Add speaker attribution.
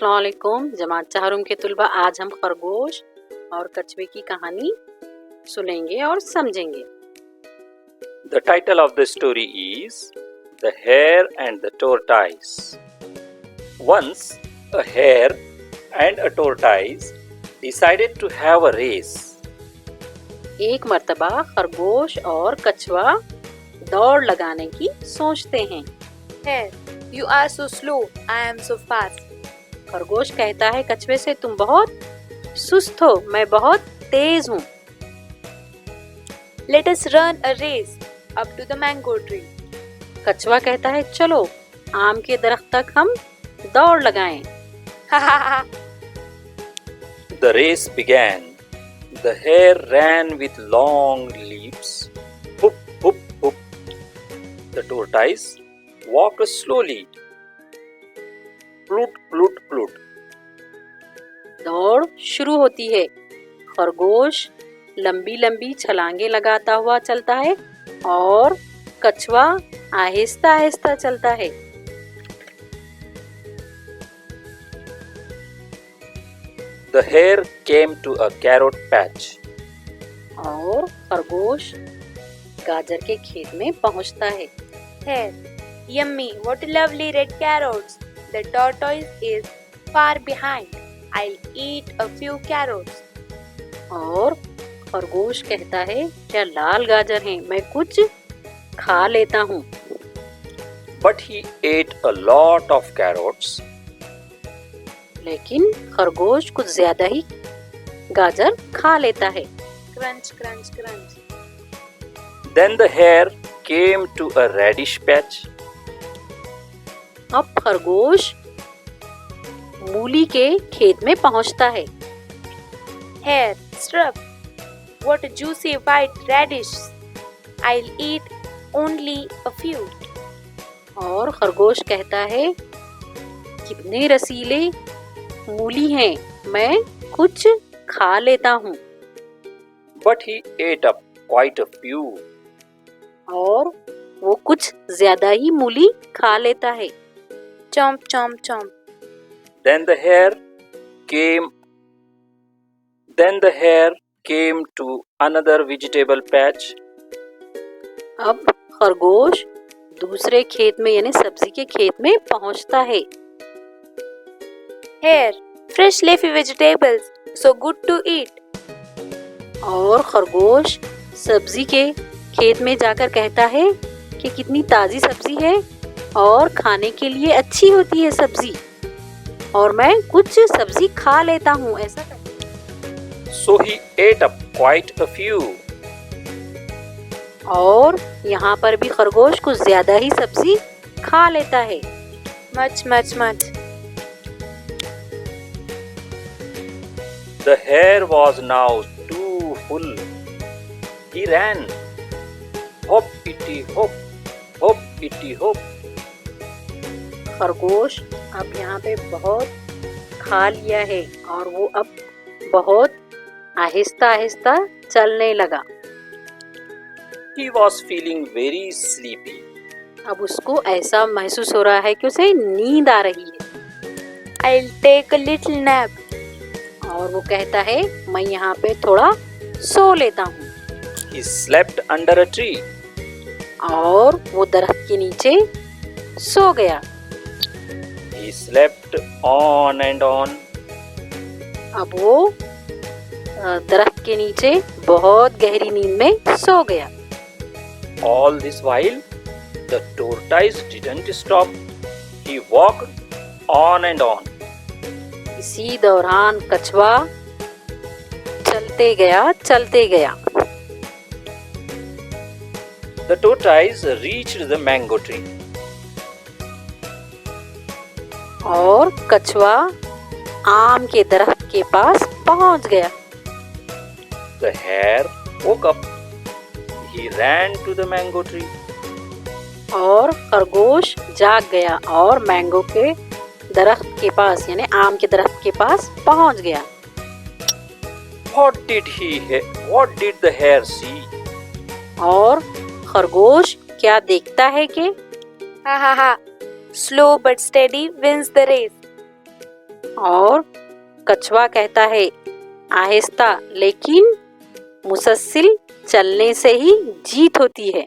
Speaker 1: अस्सलाम वालेकुम जमात चाहरुम के तुलबा। आज हम खरगोश और कछुए की कहानी सुनेंगे और समझेंगे।
Speaker 2: The title of the story is The Hare and the Tortoise. Once, a hare and a tortoise decided to have a race.
Speaker 1: एक मर्तबा खरगोश और कछुआ दौड़ लगाने की सोचते हैं।
Speaker 3: Hare, you are so slow, I am so fast.
Speaker 1: खरगोश कहता है कछुए से, तुम बहुत सुस्त हो, मैं बहुत तेज हूँ।
Speaker 3: Let us run a race up to the mango tree.
Speaker 1: कछुआ कहता है चलो आम के दरख्त तक हम दौड़ लगाएं।
Speaker 3: Ha ha ha.
Speaker 2: The race began. The hare ran with long leaps. Hoop, hoop, hoop. The tortoise walked slowly. Ploot, ploot, ploot.
Speaker 1: दौड़ शुरू होती है। खरगोश लंबी लंबी छलांगे लगाता हुआ चलता है और कछुआ आहिस्ता आहिस्ता चलता है।
Speaker 2: The hare came to a carrot patch.
Speaker 1: और खरगोश गाजर के खेत में पहुंचता है।
Speaker 3: Hare, yummy, what lovely red carrots. The tortoise is far behind. I'll eat a few carrots.
Speaker 1: और खरगोश कहता है क्या लाल गाजर हैं, मैं कुछ खा लेता हूँ।
Speaker 2: But he ate a lot of carrots.
Speaker 1: लेकिन खरगोश कुछ ज्यादा ही गाजर खा लेता है।
Speaker 3: Crunch, crunch, crunch.
Speaker 2: Then the hare came to a radish patch.
Speaker 1: अब खरगोश मूली के खेत में पहुंचता है।
Speaker 3: Hare, stop. What juicy white radish. I'll eat only a few.
Speaker 1: और खरगोश कहता है कितने रसीले मूली हैं, मैं कुछ खा लेता हूँ।
Speaker 2: But he ate up quite a few.
Speaker 1: और वो कुछ ज्यादा ही मूली खा लेता है।
Speaker 3: Chomp, chomp, chomp.
Speaker 2: Then the hare came to another vegetable patch.
Speaker 1: अब खरगोश दूसरे खेत में यानी सब्जी के खेत में पहुंचता है।
Speaker 3: Hare, fresh leafy vegetables, so good to eat.
Speaker 1: और खरगोश सब्जी के खेत में जाकर कहता है कि कितनी ताजी सब्जी है और खाने के लिए अच्छी होती है सब्जी, और मैं कुछ सब्जी खा लेता हूँ। ऐसा कहता है।
Speaker 2: So he ate up quite a few.
Speaker 1: और यहाँ पर भी खरगोश कुछ ज्यादा ही सब्जी खा लेता है।
Speaker 3: Much, much, much.
Speaker 2: The hare was now too full. He ran. Hop itty hop, hop itty hop.
Speaker 1: खरगोश अब यहाँ पे बहुत खा लिया है और वो अब बहुत आहिस्ता आहिस्ता चलने लगा।
Speaker 2: He was feeling very sleepy.
Speaker 1: अब उसको ऐसा महसूस हो रहा है कि उसे नींद आ रही है।
Speaker 3: I'll take a little nap.
Speaker 1: और वो कहता है मैं यहाँ पे थोड़ा सो लेता हूँ।
Speaker 2: He slept under a tree.
Speaker 1: और वो दरख्त के नीचे सो गया।
Speaker 2: He slept on and on.
Speaker 1: अब वो दरख्त के नीचे बहुत गहरी नींद में सो गया।
Speaker 2: All this while, the tortoise didn't stop. He walked on and on.
Speaker 1: इसी दौरान कछुआ चलते गया।
Speaker 2: The tortoise reached the mango tree.
Speaker 1: और कछुआ आम के दरख्त के पास पहुंच गया।
Speaker 2: The hare woke up. He ran to the mango tree.
Speaker 1: और खरगोश जाग गया और मैंगो के दरख्त के पास यानी आम के दरख्त के पास पहुंच गया।
Speaker 2: What did the hare see?
Speaker 1: और खरगोश क्या देखता है कि
Speaker 3: Ha ha ha. Slow but steady wins the race.
Speaker 1: और कछुआ कहता है, आहिस्ता लेकिन मुसलसल चलने से ही जीत होती है।